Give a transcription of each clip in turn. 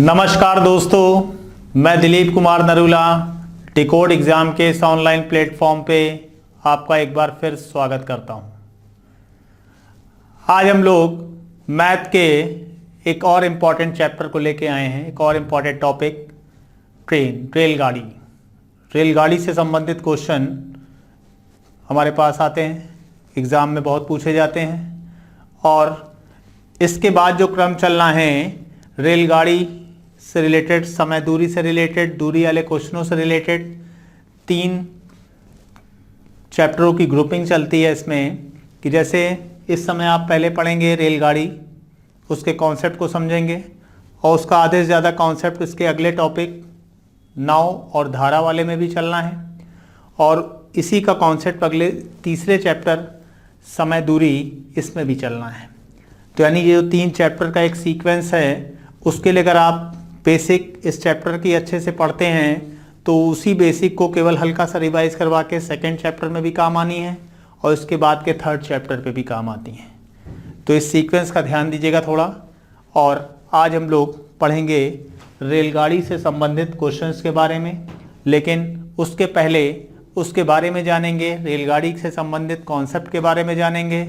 नमस्कार दोस्तों, मैं दिलीप कुमार नरूला डिकोड एग्ज़ाम के इस ऑनलाइन प्लेटफॉर्म पे आपका एक बार फिर स्वागत करता हूं। आज हम लोग मैथ के एक और इम्पॉर्टेंट चैप्टर को लेके आए हैं। एक और इम्पॉर्टेंट टॉपिक रेलगाड़ी। रेलगाड़ी से संबंधित क्वेश्चन हमारे पास आते हैं, एग्ज़ाम में बहुत पूछे जाते हैं। और इसके बाद जो क्रम चलना है, रेलगाड़ी से रिलेटेड, समय दूरी से रिलेटेड, दूरी वाले क्वेश्चनों से रिलेटेड 3 चैप्टरों की ग्रुपिंग चलती है इसमें। कि जैसे इस समय आप पहले पढ़ेंगे रेलगाड़ी, उसके कॉन्सेप्ट को समझेंगे और उसका आधे से ज़्यादा कॉन्सेप्ट इसके अगले टॉपिक नाव और धारा वाले में भी चलना है। और इसी का कॉन्सेप्ट अगले तीसरे चैप्टर समय दूरी, इसमें भी चलना है। तो यानी ये जो 3 चैप्टर का एक सीक्वेंस है, उसके लिए अगर आप बेसिक इस चैप्टर की अच्छे से पढ़ते हैं तो उसी बेसिक को केवल हल्का सा रिवाइज करवा के सेकेंड चैप्टर में भी काम आनी है और इसके बाद के थर्ड चैप्टर पे भी काम आती हैं। तो इस सीक्वेंस का ध्यान दीजिएगा थोड़ा। और आज हम लोग पढ़ेंगे रेलगाड़ी से संबंधित क्वेश्चंस के बारे में, लेकिन उसके पहले उसके बारे में जानेंगे, रेलगाड़ी से संबंधित कॉन्सेप्ट के बारे में जानेंगे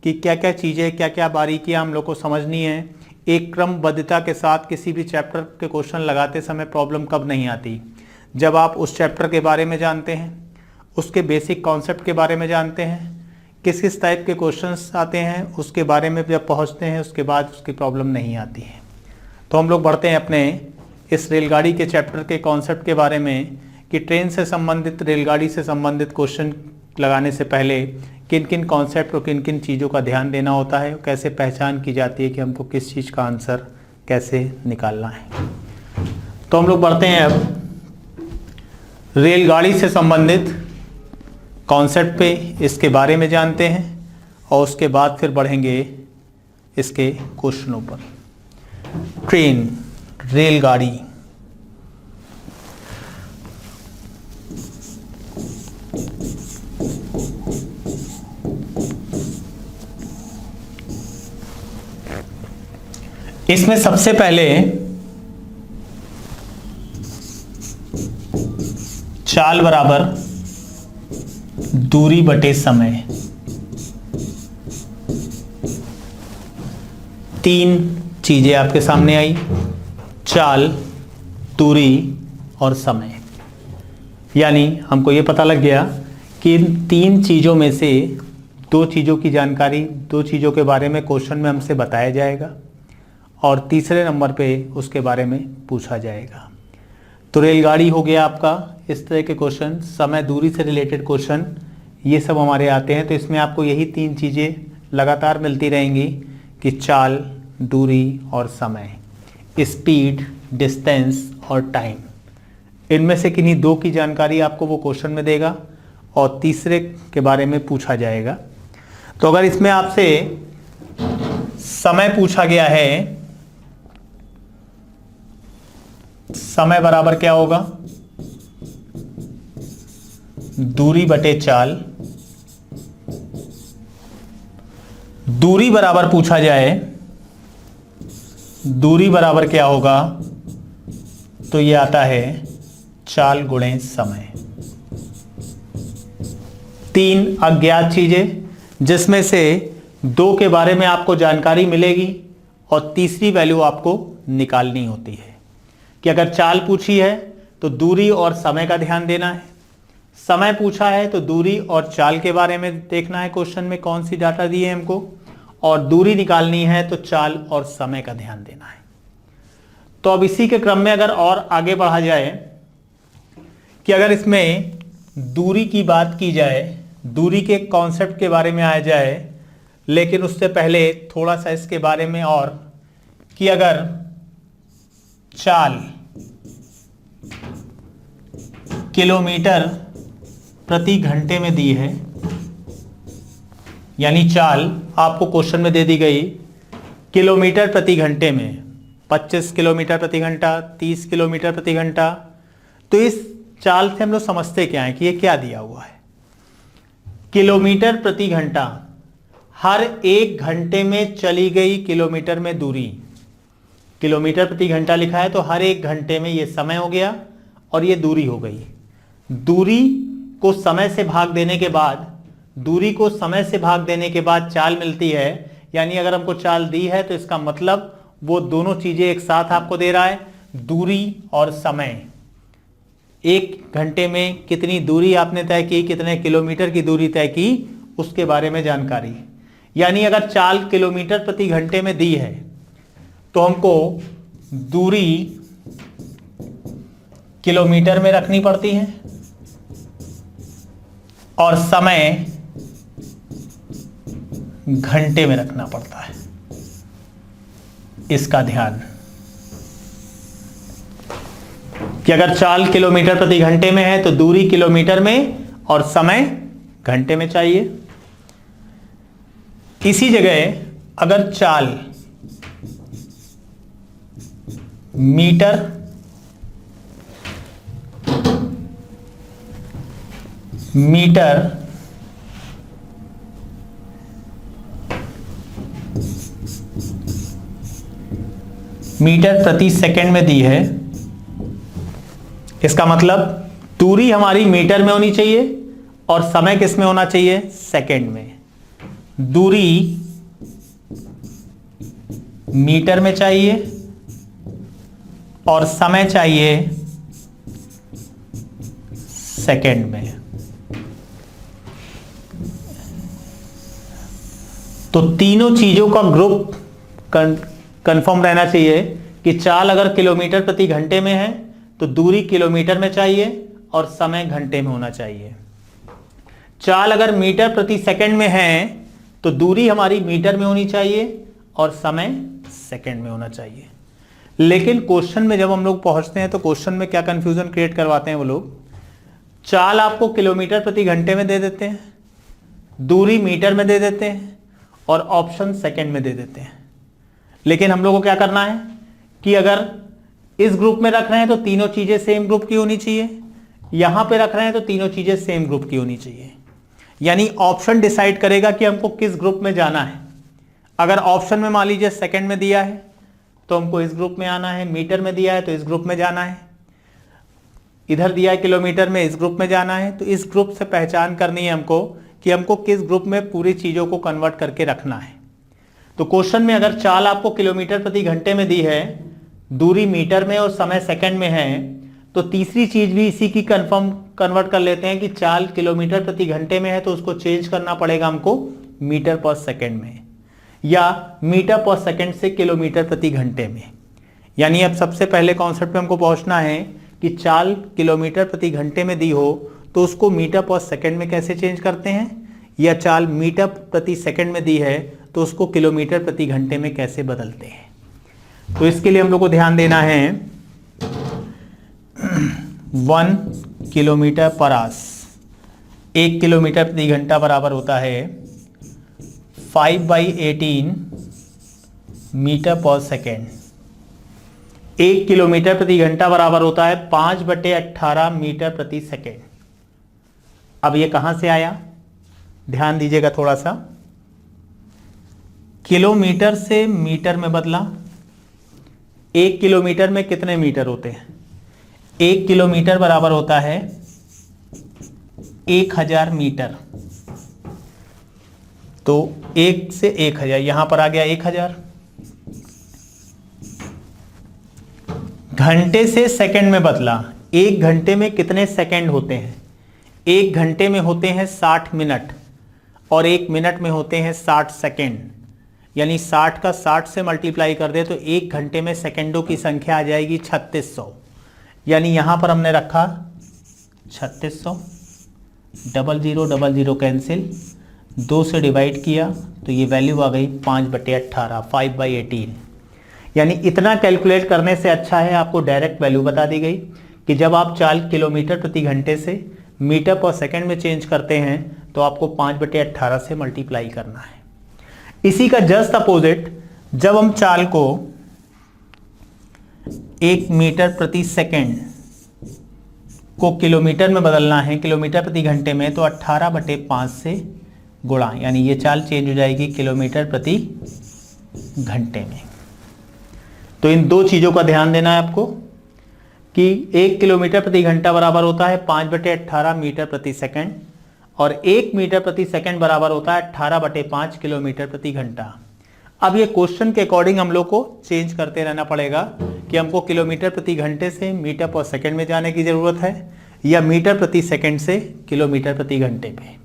कि क्या क्या चीज़ें, क्या क्या बारीकियाँ हम लोग को समझनी है। एक क्रमबद्धता के साथ किसी भी चैप्टर के क्वेश्चन लगाते समय प्रॉब्लम कब नहीं आती, जब आप उस चैप्टर के बारे में जानते हैं, उसके बेसिक कॉन्सेप्ट के बारे में जानते हैं, किस किस टाइप के क्वेश्चंस आते हैं उसके बारे में जब पहुंचते हैं, उसके बाद उसकी प्रॉब्लम नहीं आती है। तो हम लोग बढ़ते हैं अपने इस रेलगाड़ी के चैप्टर के कॉन्सेप्ट के बारे में कि ट्रेन से संबंधित, रेलगाड़ी से संबंधित क्वेश्चन लगाने से पहले किन किन कॉन्सेप्ट और किन किन चीज़ों का ध्यान देना होता है, कैसे पहचान की जाती है कि हमको किस चीज़ का आंसर कैसे निकालना है। तो हम लोग बढ़ते हैं अब रेलगाड़ी से संबंधित कॉन्सेप्ट पे, इसके बारे में जानते हैं और उसके बाद फिर बढ़ेंगे इसके क्वेश्चनों पर। ट्रेन, रेलगाड़ी। इसमें सबसे पहले चाल बराबर दूरी बटे समय, 3 चीजें आपके सामने आई, चाल, दूरी और समय। यानी हमको ये पता लग गया कि इन 3 चीज़ों में से 2 चीज़ों की जानकारी, 2 चीज़ों के बारे में क्वेश्चन में हमसे बताया जाएगा और तीसरे नंबर पे उसके बारे में पूछा जाएगा। तो रेलगाड़ी हो गया आपका, इस तरह के क्वेश्चन, समय दूरी से रिलेटेड क्वेश्चन, ये सब हमारे आते हैं। तो इसमें आपको यही 3 चीज़ें लगातार मिलती रहेंगी कि चाल, दूरी और समय, स्पीड, डिस्टेंस और टाइम। इनमें से किन्हीं 2 की जानकारी आपको वो क्वेश्चन में देगा और तीसरे के बारे में पूछा जाएगा। तो अगर इसमें आपसे समय पूछा गया है, समय बराबर क्या होगा, दूरी बटे चाल। दूरी बराबर पूछा जाए, दूरी बराबर क्या होगा, तो ये आता है चाल गुणे समय। 3 अज्ञात चीजें जिसमें से 2 के बारे में आपको जानकारी मिलेगी और तीसरी वैल्यू आपको निकालनी होती है। कि अगर चाल पूछी है तो दूरी और समय का ध्यान देना है, समय पूछा है तो दूरी और चाल के बारे में देखना है क्वेश्चन में कौन सी डाटा दी है हमको, और दूरी निकालनी है तो चाल और समय का ध्यान देना है। तो अब इसी के क्रम में अगर और आगे बढ़ा जाए कि अगर इसमें दूरी की बात की जाए, दूरी के कॉन्सेप्ट के बारे में आया जाए, लेकिन उससे पहले थोड़ा सा इसके बारे में और कि अगर चाल किलोमीटर प्रति घंटे में दी है, यानी चाल आपको क्वेश्चन में दे दी गई किलोमीटर प्रति घंटे में, 25 किलोमीटर प्रति घंटा, 30 किलोमीटर प्रति घंटा। तो इस चाल से हम लोग समझते क्या है कि ये क्या दिया हुआ है। किलोमीटर प्रति घंटा, हर 1 घंटे में चली गई किलोमीटर में दूरी, किलोमीटर प्रति घंटा लिखा है तो हर एक घंटे में ये समय हो गया और ये दूरी हो गई। दूरी को समय से भाग देने के बाद, दूरी को समय से भाग देने के बाद चाल मिलती है। यानी अगर हमको चाल दी है तो इसका मतलब वो दोनों चीजें एक साथ आपको दे रहा है, दूरी और समय। एक घंटे में कितनी दूरी आपने तय की, कितने किलोमीटर की दूरी तय की, उसके बारे में जानकारी। यानी अगर चाल किलोमीटर प्रति घंटे में दी है तो हमको दूरी किलोमीटर में रखनी पड़ती है और समय घंटे में रखना पड़ता है। इसका ध्यान कि अगर चाल किलोमीटर प्रति घंटे में है तो दूरी किलोमीटर में और समय घंटे में चाहिए। इसी जगह अगर चाल मीटर प्रति सेकंड में दी है, इसका मतलब दूरी हमारी मीटर में होनी चाहिए और समय किस में होना चाहिए, सेकंड में। दूरी मीटर में चाहिए और समय चाहिए सेकंड में। तो तीनों चीजों का ग्रुप कंफर्म रहना चाहिए कि चाल अगर किलोमीटर प्रति घंटे में है तो दूरी किलोमीटर में चाहिए और समय घंटे में होना चाहिए। चाल अगर मीटर प्रति सेकंड में है तो दूरी हमारी मीटर में होनी चाहिए और समय सेकंड में होना चाहिए। लेकिन क्वेश्चन में जब हम लोग पहुंचते हैं तो क्वेश्चन में क्या कंफ्यूजन क्रिएट करवाते हैं वो लोग, चाल आपको किलोमीटर प्रति घंटे में दे देते हैं, दूरी मीटर में दे देते हैं और ऑप्शन सेकंड में दे देते हैं। लेकिन हम लोग को क्या करना है कि अगर इस ग्रुप में रख रहे हैं तो तीनों चीजें सेम ग्रुप की होनी चाहिए, यहां पे रख रहे हैं तो तीनों चीजें सेम ग्रुप की होनी चाहिए। यानी ऑप्शन डिसाइड करेगा कि हमको किस ग्रुप में जाना है। अगर ऑप्शन में मान लीजिए सेकंड में दिया है तो हमको इस ग्रुप में आना है, मीटर में दिया है तो इस ग्रुप में जाना है, इधर दिया है किलोमीटर में, इस ग्रुप में जाना है। तो इस ग्रुप से पहचान करनी है हमको कि हमको किस ग्रुप में पूरी चीजों को कन्वर्ट करके रखना है। तो क्वेश्चन में अगर चाल आपको किलोमीटर प्रति घंटे में दी है, दूरी मीटर में और समय सेकंड में है, तो तीसरी चीज भी इसी की कन्वर्ट कर लेते हैं कि चाल किलोमीटर प्रति घंटे में है तो उसको चेंज करना पड़ेगा हमको मीटर पर सेकंड में, या मीटर पर सेकंड से किलोमीटर प्रति घंटे में। यानी अब सबसे पहले कॉन्सेप्ट पे हमको पहुंचना है कि चाल किलोमीटर प्रति घंटे में दी हो तो उसको मीटर पर सेकंड में कैसे चेंज करते हैं, या चाल मीटर प्रति सेकंड में दी है तो उसको किलोमीटर प्रति घंटे में कैसे बदलते हैं। तो इसके लिए हम लोग को ध्यान देना है 1 किलोमीटर पर आवर, 1 किलोमीटर प्रति घंटा बराबर होता है 5/18 मीटर पर सेकेंड। 1 किलोमीटर प्रति घंटा बराबर होता है 5/18 मीटर प्रति सेकेंड। अब ये कहां से आया, ध्यान दीजिएगा थोड़ा सा। किलोमीटर से मीटर में बदला। 1 किलोमीटर में कितने मीटर होते हैं, 1 किलोमीटर बराबर होता है 1000 मीटर। तो 1 से 1000, यहां पर आ गया 1000। घंटे से सेकंड में बदला। 1 घंटे में कितने सेकंड होते हैं, 1 घंटे में होते हैं 60 मिनट और 1 मिनट में होते हैं 60 सेकंड। यानी 60 का 60 से मल्टीप्लाई कर दे तो 1 घंटे में सेकंडों की संख्या आ जाएगी 3600। यानी यहां पर हमने रखा 3600, 0000 कैंसिल, 2 से डिवाइड किया तो ये वैल्यू आ गई 5/18, 5/18। यानी इतना कैलकुलेट करने से अच्छा है आपको डायरेक्ट वैल्यू बता दी गई कि जब आप चाल किलोमीटर प्रति घंटे से मीटर पर सेकंड में चेंज करते हैं तो आपको 5/18 से मल्टीप्लाई करना है। इसी का जस्ट अपोजिट, जब हम चाल को 1 मीटर प्रति सेकंड को किलोमीटर में बदलना है, किलोमीटर प्रति घंटे में, तो 18/5 से गुणा, यानी ये चाल चेंज हो जाएगी किलोमीटर प्रति घंटे में। तो इन दो चीज़ों का ध्यान देना है आपको कि 1 किलोमीटर प्रति घंटा बराबर होता है 5/18 मीटर प्रति सेकंड और 1 मीटर प्रति सेकंड बराबर होता है 18/5 किलोमीटर प्रति घंटा। अब ये क्वेश्चन के अकॉर्डिंग हम लोग को चेंज करते रहना पड़ेगा कि हमको किलोमीटर प्रति घंटे से मीटर पर सेकंड में जाने की ज़रूरत है या मीटर प्रति सेकंड से किलोमीटर प्रति घंटे पे।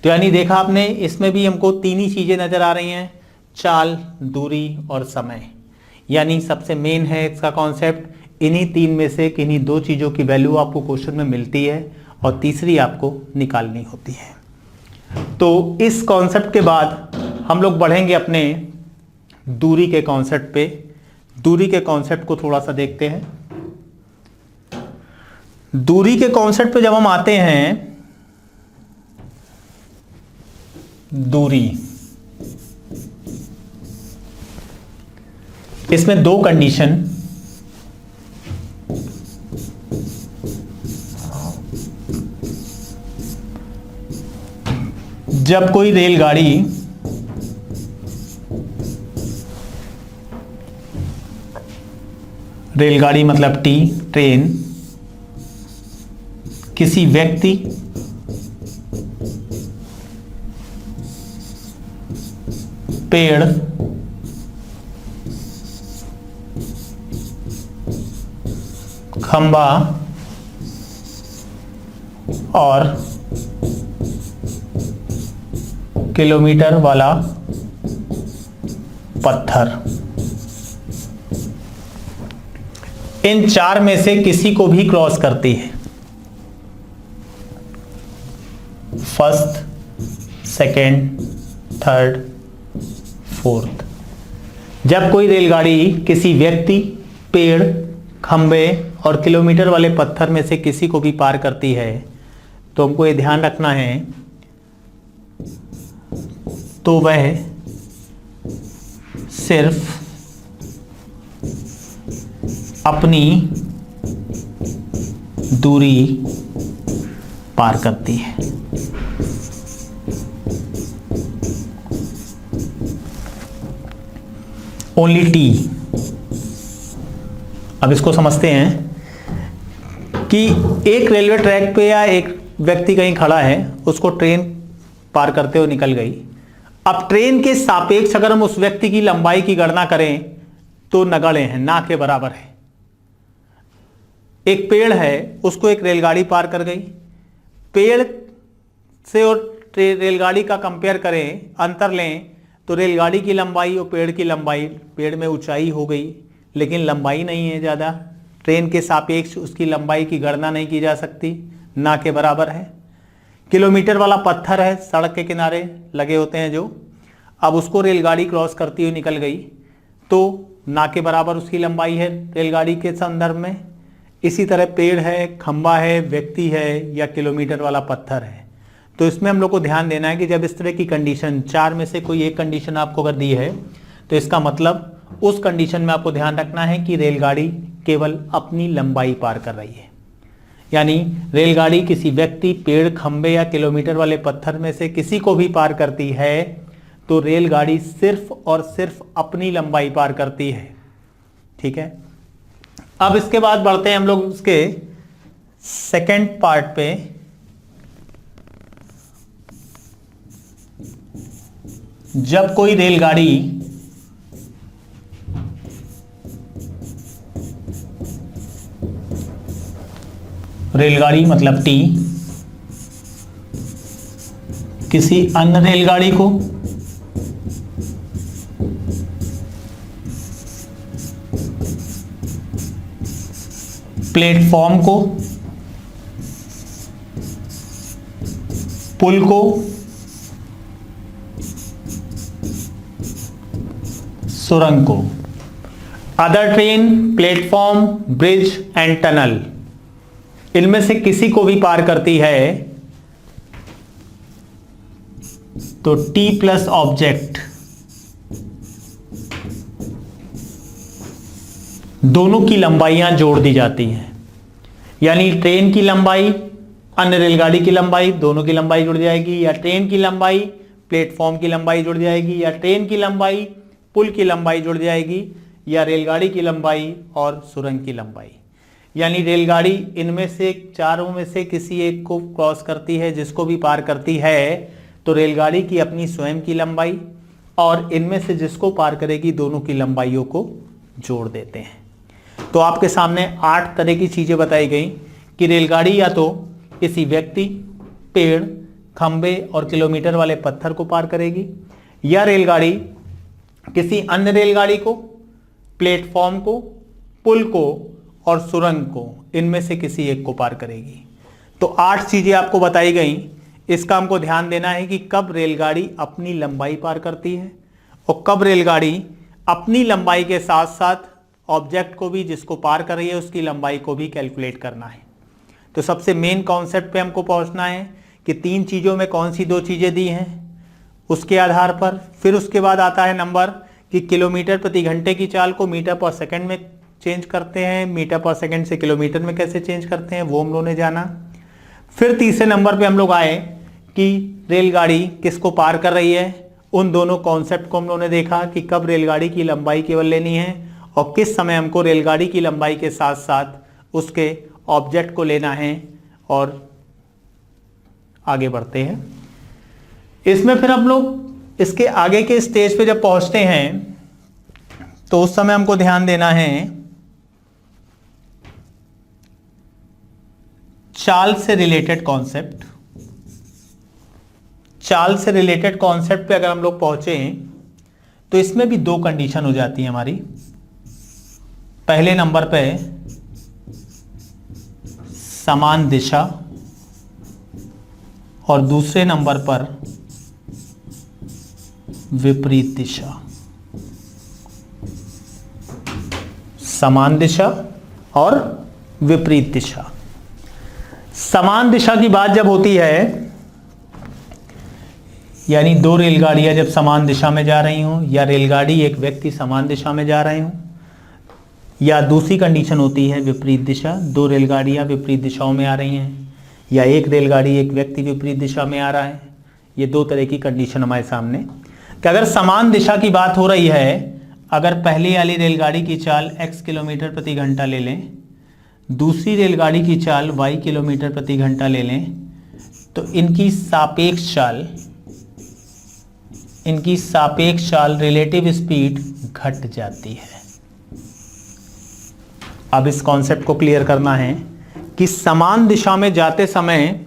तो यानी देखा आपने, इसमें भी हमको तीन ही चीज़ें नज़र आ रही हैं, चाल, दूरी और समय। यानी सबसे मेन है इसका कॉन्सेप्ट, इन्हीं तीन में से किन्हीं दो चीज़ों की वैल्यू आपको क्वेश्चन में मिलती है और तीसरी आपको निकालनी होती है। तो इस कॉन्सेप्ट के बाद हम लोग बढ़ेंगे अपने दूरी के कॉन्सेप्ट पे। दूरी के कॉन्सेप्ट को थोड़ा सा देखते हैं। दूरी के कॉन्सेप्ट पे जब हम आते हैं, दूरी, इसमें दो कंडीशन, जब कोई रेलगाड़ी मतलब टी, ट्रेन, किसी व्यक्ति पेड़ खंबा और किलोमीटर वाला पत्थर, इन चार में से किसी को भी क्रॉस करती है, फर्स्ट, सेकेंड, थर्ड, फोर्थ। जब कोई रेलगाड़ी किसी व्यक्ति, पेड़, खंबे और किलोमीटर वाले पत्थर में से किसी को भी पार करती है तो हमको ये ध्यान रखना है, तो वह सिर्फ अपनी दूरी पार करती है। Only T. अब इसको समझते हैं कि एक रेलवे ट्रैक पे या एक व्यक्ति कहीं खड़ा है, उसको ट्रेन पार करते हुए निकल गई। अब ट्रेन के सापेक्ष अगर हम उस व्यक्ति की लंबाई की गणना करें तो नगण्य है, ना के बराबर है। एक पेड़ है, उसको एक रेलगाड़ी पार कर गई। पेड़ से और रेलगाड़ी का कंपेयर करें, अंतर लें, तो रेलगाड़ी की लंबाई और पेड़ की लंबाई, पेड़ में ऊंचाई हो गई लेकिन लंबाई नहीं है ज़्यादा। ट्रेन के सापेक्ष उसकी लंबाई की गणना नहीं की जा सकती, ना के बराबर है। किलोमीटर वाला पत्थर है, सड़क के किनारे लगे होते हैं जो, अब उसको रेलगाड़ी क्रॉस करती हुई निकल गई तो ना के बराबर उसकी लंबाई है रेलगाड़ी के संदर्भ में। इसी तरह पेड़ है, खंबा है, व्यक्ति है या किलोमीटर वाला पत्थर है। तो इसमें हम लोग को ध्यान देना है कि जब इस तरह की कंडीशन, चार में से कोई एक कंडीशन आपको अगर दी है तो इसका मतलब उस कंडीशन में आपको ध्यान रखना है कि रेलगाड़ी केवल अपनी लंबाई पार कर रही है। यानी रेलगाड़ी किसी व्यक्ति, पेड़, खंबे या किलोमीटर वाले पत्थर में से किसी को भी पार करती है तो रेलगाड़ी सिर्फ और सिर्फ अपनी लंबाई पार करती है। ठीक है, अब इसके बाद बढ़ते हैं हम लोग उसके सेकंड पार्ट पे। जब कोई रेलगाड़ी मतलब टी, किसी अन्य रेलगाड़ी को प्लेटफॉर्म को, पुल को, सुरंग को, other train, platform, bridge and tunnel, इनमें से किसी को भी पार करती है तो टी प्लस ऑब्जेक्ट दोनों की लंबाइयां जोड़ दी जाती हैं। यानी ट्रेन की लंबाई, अन्य रेलगाड़ी की लंबाई, दोनों की लंबाई जुड़ जाएगी, या ट्रेन की लंबाई प्लेटफॉर्म की लंबाई जुड़ जाएगी, या ट्रेन की लंबाई पुल की लंबाई जुड़ जाएगी, या रेलगाड़ी की लंबाई और सुरंग की लंबाई। यानी रेलगाड़ी इनमें से चारों में से किसी एक को क्रॉस करती है, जिसको भी पार करती है तो रेलगाड़ी की अपनी स्वयं की लंबाई और इनमें से जिसको पार करेगी दोनों की लंबाइयों को जोड़ देते हैं। तो आपके सामने 8 तरह की चीजें बताई गई कि रेलगाड़ी या तो किसी व्यक्ति, पेड़, खंबे और किलोमीटर वाले पत्थर को पार करेगी, या रेलगाड़ी किसी अन्य रेलगाड़ी को, प्लेटफॉर्म को, पुल को और सुरंग को, इनमें से किसी एक को पार करेगी। तो 8 चीजें आपको बताई गई। इसका हमको ध्यान देना है कि कब रेलगाड़ी अपनी लंबाई पार करती है और कब रेलगाड़ी अपनी लंबाई के साथ साथ ऑब्जेक्ट को भी, जिसको पार कर रही है, उसकी लंबाई को भी कैलकुलेट करना है। तो सबसे मेन कॉन्सेप्ट पे हमको पहुंचना है कि 3 चीज़ों में कौन सी 2 चीज़ें दी हैं, उसके आधार पर। फिर उसके बाद आता है नंबर कि किलोमीटर प्रति घंटे की चाल को मीटर पर सेकंड में चेंज करते हैं, मीटर पर सेकंड से किलोमीटर में कैसे चेंज करते हैं वो हम लोगों ने जाना। फिर तीसरे नंबर पे हम लोग आए कि रेलगाड़ी किसको पार कर रही है, उन दोनों कॉन्सेप्ट को हम लोगों ने देखा कि कब रेलगाड़ी की लंबाई केवल लेनी है और किस समय हमको रेलगाड़ी की लंबाई के साथ साथ उसके ऑब्जेक्ट को लेना है, और आगे बढ़ते हैं। इसमें फिर हम लोग इसके आगे के स्टेज पे जब पहुंचते हैं तो उस समय हमको ध्यान देना है चाल से रिलेटेड कॉन्सेप्ट। चाल से रिलेटेड कॉन्सेप्ट पे अगर हम लोग पहुंचे तो इसमें भी 2 कंडीशन हो जाती है हमारी। पहले नंबर पे समान दिशा और दूसरे नंबर पर विपरीत दिशा। समान दिशा और विपरीत दिशा। समान दिशा की बात जब होती है, यानी 2 रेलगाड़ियां जब समान दिशा में जा रही हों, या रेलगाड़ी एक व्यक्ति समान दिशा में जा रहे हों, या दूसरी कंडीशन होती है विपरीत दिशा, 2 रेलगाड़ियां विपरीत दिशाओं में आ रही हैं, या एक रेलगाड़ी एक व्यक्ति विपरीत दिशा में आ रहा है। ये 2 तरह की कंडीशन हमारे सामने। कि अगर समान दिशा की बात हो रही है, अगर पहली वाली रेलगाड़ी की चाल x किलोमीटर प्रति घंटा ले लें, दूसरी रेलगाड़ी की चाल y किलोमीटर प्रति घंटा ले लें, तो इनकी सापेक्ष चाल रिलेटिव स्पीड घट जाती है। अब इस कॉन्सेप्ट को क्लियर करना है कि समान दिशा में जाते समय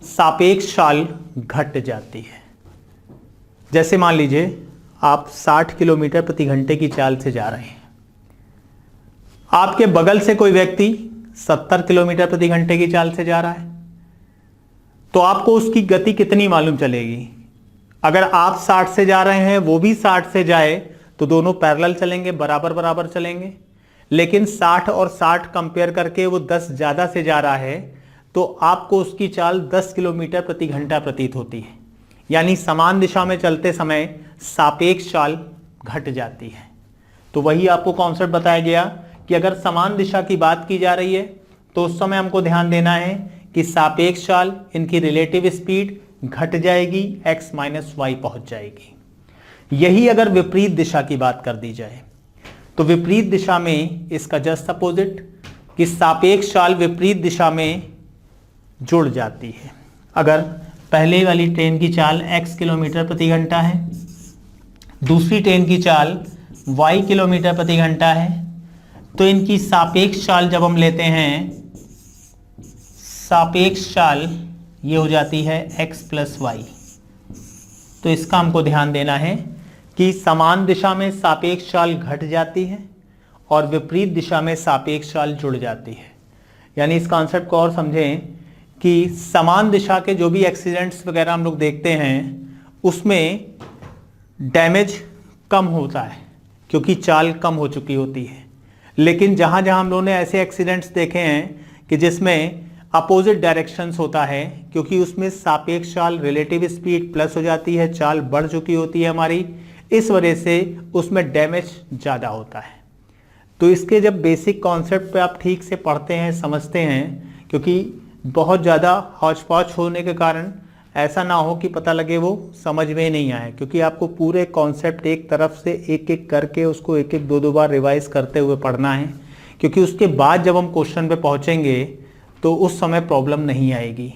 सापेक्ष चाल घट जाती है। जैसे मान लीजिए आप 60 किलोमीटर प्रति घंटे की चाल से जा रहे हैं, आपके बगल से कोई व्यक्ति 70 किलोमीटर प्रति घंटे की चाल से जा रहा है, तो आपको उसकी गति कितनी मालूम चलेगी? अगर आप 60 से जा रहे हैं, वो भी 60 से जाए, तो दोनों पैरेलल चलेंगे, बराबर बराबर चलेंगे। लेकिन 60 और 60 कंपेयर करके वो 10 ज़्यादा से जा रहा है, तो आपको उसकी चाल 10 किलोमीटर प्रति घंटा प्रतीत होती है। यानी समान दिशा में चलते समय सापेक्ष चाल घट जाती है। तो वही आपको कॉन्सेप्ट बताया गया कि अगर समान दिशा की बात की जा रही है तो उस समय हमको ध्यान देना है कि सापेक्ष चाल, इनकी रिलेटिव स्पीड घट जाएगी, x माइनस वाई पहुंच जाएगी। यही अगर विपरीत दिशा की बात कर दी जाए तो विपरीत दिशा में इसका जस्ट अपोजिट कि सापेक्ष चाल विपरीत दिशा में जुड़ जाती है। अगर पहले वाली ट्रेन की चाल x किलोमीटर प्रति घंटा है, दूसरी ट्रेन की चाल y किलोमीटर प्रति घंटा है, तो इनकी सापेक्ष चाल जब हम लेते हैं, सापेक्ष चाल ये हो जाती है x प्लस वाई। तो इसका हमको ध्यान देना है कि समान दिशा में सापेक्ष चाल घट जाती है और विपरीत दिशा में सापेक्ष चाल जुड़ जाती है। यानी इस कॉन्सेप्ट को और समझें कि समान दिशा के जो भी एक्सीडेंट्स वगैरह हम लोग देखते हैं उसमें डैमेज कम होता है क्योंकि चाल कम हो चुकी होती है। लेकिन जहाँ जहाँ हम लोगों ने ऐसे एक्सीडेंट्स देखे हैं कि जिसमें अपोजिट डायरेक्शंस होता है, क्योंकि उसमें सापेक्ष चाल रिलेटिव स्पीड प्लस हो जाती है, चाल बढ़ चुकी होती है हमारी, इस वजह से उसमें डैमेज ज़्यादा होता है। तो इसके जब बेसिक कॉन्सेप्ट पे आप ठीक से पढ़ते हैं, समझते हैं, क्योंकि बहुत ज़्यादा हौच पौच होने के कारण ऐसा ना हो कि पता लगे वो समझ में नहीं आए, क्योंकि आपको पूरे कॉन्सेप्ट एक तरफ से एक एक करके उसको एक एक दो बार रिवाइज करते हुए पढ़ना है, क्योंकि उसके बाद जब हम क्वेश्चन पे पहुंचेंगे तो उस समय प्रॉब्लम नहीं आएगी,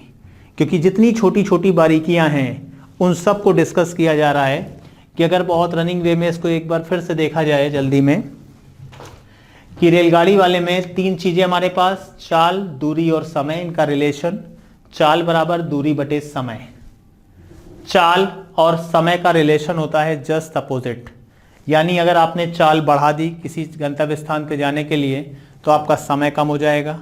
क्योंकि जितनी छोटी छोटी बारीकियां हैं उन सब को डिस्कस किया जा रहा है। कि अगर बहुत रनिंग वे में इसको एक बार फिर से देखा जाए जल्दी में, कि रेलगाड़ी वाले में 3 चीजें हमारे पास, चाल, दूरी और समय, इनका रिलेशन। चाल बराबर दूरी बटे समय। चाल और समय का रिलेशन होता है जस्ट अपोजिट, यानी अगर आपने चाल बढ़ा दी किसी गंतव्य स्थान पे जाने के लिए तो आपका समय कम हो जाएगा,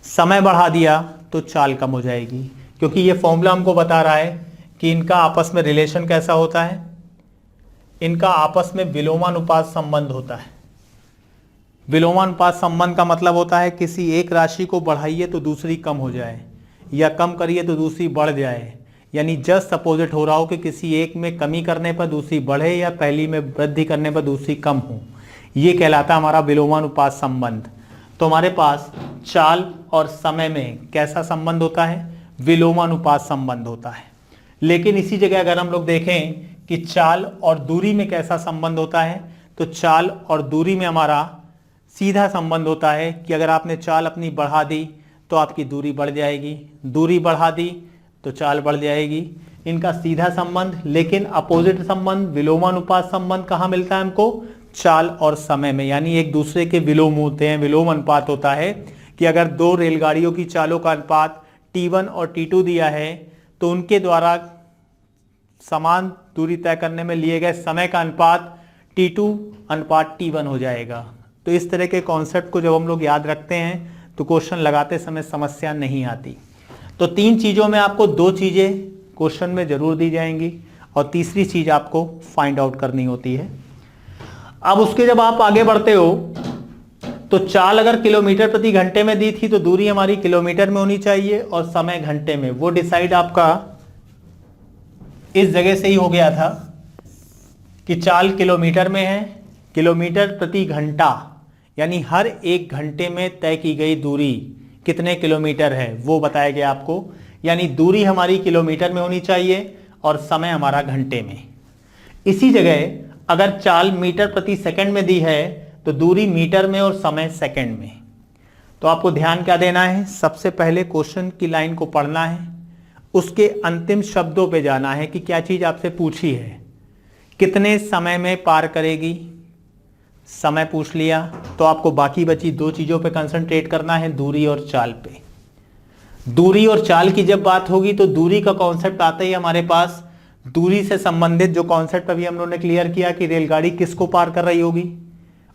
समय बढ़ा दिया तो चाल कम हो जाएगी, क्योंकि ये फॉर्मूला हमको बता रहा है कि इनका आपस में रिलेशन कैसा होता है, इनका आपस में विलोमानुपात संबंध होता है। विलोमानुपात संबंध का मतलब होता है किसी एक राशि को बढ़ाइए तो दूसरी कम हो जाए, या कम करिए तो दूसरी बढ़ जाए, यानी जस्ट अपोजिट हो रहा हो कि किसी एक में कमी करने पर दूसरी बढ़े या पहली में वृद्धि करने पर दूसरी कम हो। ये कहलाता है हमारा विलोमानुपात संबंध। तो हमारे पास चाल और समय में कैसा संबंध होता है, विलोमानुपात संबंध होता है। लेकिन इसी जगह अगर हम लोग देखें कि चाल और दूरी में कैसा संबंध होता है, तो चाल और दूरी में हमारा सीधा संबंध होता है कि अगर आपने चाल अपनी बढ़ा दी तो आपकी दूरी बढ़ जाएगी, दूरी बढ़ा दी तो चाल बढ़ जाएगी, इनका सीधा संबंध। लेकिन अपोजिट संबंध, विलोमानुपात संबंध कहाँ मिलता है हमको, चाल और समय में, यानी एक दूसरे के विलोम होते हैं। विलोम अनुपात होता है कि अगर 2 रेलगाड़ियों की चालों का अनुपात T1 और T2 दिया है तो उनके द्वारा समान दूरी तय करने में लिए गए समय का अनुपात T2 अनुपात T1 हो जाएगा। तो इस तरह के कॉन्सेप्ट को जब हम लोग याद रखते हैं तो क्वेश्चन लगाते समय समस्या नहीं आती। तो 3 चीज़ों में आपको 2 चीज़ें क्वेश्चन में जरूर दी जाएंगी और तीसरी चीज़ आपको फाइंड आउट करनी होती है। अब उसके जब आप आगे बढ़ते हो तो चाल अगर किलोमीटर प्रति घंटे में दी थी तो दूरी हमारी किलोमीटर में होनी चाहिए और समय घंटे में। वो डिसाइड आपका इस जगह से ही हो गया था कि चाल किलोमीटर में है, किलोमीटर प्रति घंटा यानी हर 1 घंटे में तय की गई दूरी कितने किलोमीटर है वो बताया गया आपको, यानी दूरी हमारी किलोमीटर में होनी चाहिए और समय हमारा घंटे में। इसी जगह अगर चाल मीटर प्रति सेकंड में दी है तो दूरी मीटर में और समय सेकंड में। तो आपको ध्यान क्या देना है, सबसे पहले क्वेश्चन की लाइन को पढ़ना है, उसके अंतिम शब्दों पे जाना है कि क्या चीज आपसे पूछी है, कितने समय में पार करेगी, समय पूछ लिया तो आपको बाकी बची 2 चीजों पे कंसंट्रेट करना है, दूरी और चाल पे। दूरी और चाल की जब बात होगी तो दूरी का कॉन्सेप्ट आता ही हमारे पास, दूरी से संबंधित जो कॉन्सेप्ट अभी हम लोगों ने क्लियर किया कि रेलगाड़ी किसको पार कर रही होगी,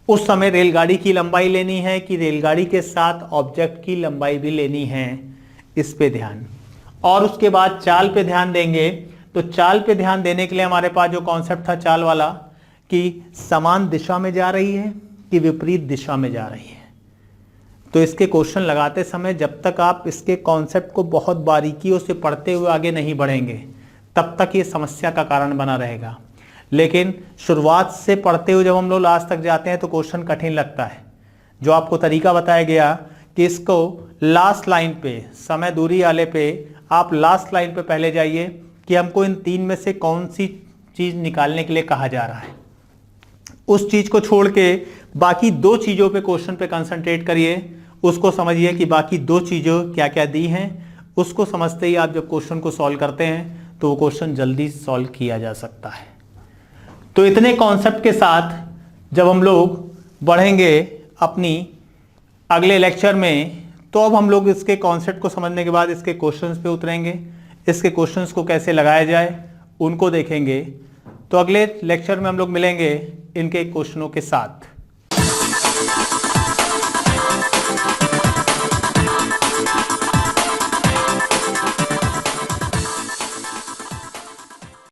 उस समय रेलगाड़ी की लंबाई लेनी है कि रेलगाड़ी के साथ ऑब्जेक्ट की लंबाई भी लेनी है, इस पे ध्यान। और उसके बाद चाल पे ध्यान देंगे। तो चाल पे ध्यान देने के लिए हमारे पास जो कॉन्सेप्ट था चाल वाला कि समान दिशा में जा रही है कि विपरीत दिशा में जा रही है। तो इसके क्वेश्चन लगाते समय जब तक आप इसके कॉन्सेप्ट को बहुत बारीकियों से पढ़ते हुए आगे नहीं बढ़ेंगे तब तक ये समस्या का कारण बना रहेगा। लेकिन शुरुआत से पढ़ते हुए जब हम लोग लास्ट तक जाते हैं तो क्वेश्चन कठिन लगता है। जो आपको तरीका बताया गया कि इसको लास्ट लाइन पे, समय दूरी वाले पे आप लास्ट लाइन पे पहले जाइए कि हमको इन 3 में से कौन सी चीज़ निकालने के लिए कहा जा रहा है, उस चीज़ को छोड़ के बाकी 2 चीज़ों पे क्वेश्चन पे कंसंट्रेट करिए, उसको समझिए कि बाकी 2 चीज़ें क्या क्या दी हैं। उसको समझते ही आप जब क्वेश्चन को सॉल्व करते हैं तो वो क्वेश्चन जल्दी सॉल्व किया जा सकता है। तो इतने कॉन्सेप्ट के साथ जब हम लोग बढ़ेंगे अपनी अगले लेक्चर में तो अब हम लोग इसके कॉन्सेप्ट को समझने के बाद इसके क्वेश्चंस पे उतरेंगे, इसके क्वेश्चंस को कैसे लगाया जाए उनको देखेंगे। तो अगले लेक्चर में हम लोग मिलेंगे इनके क्वेश्चनों के साथ।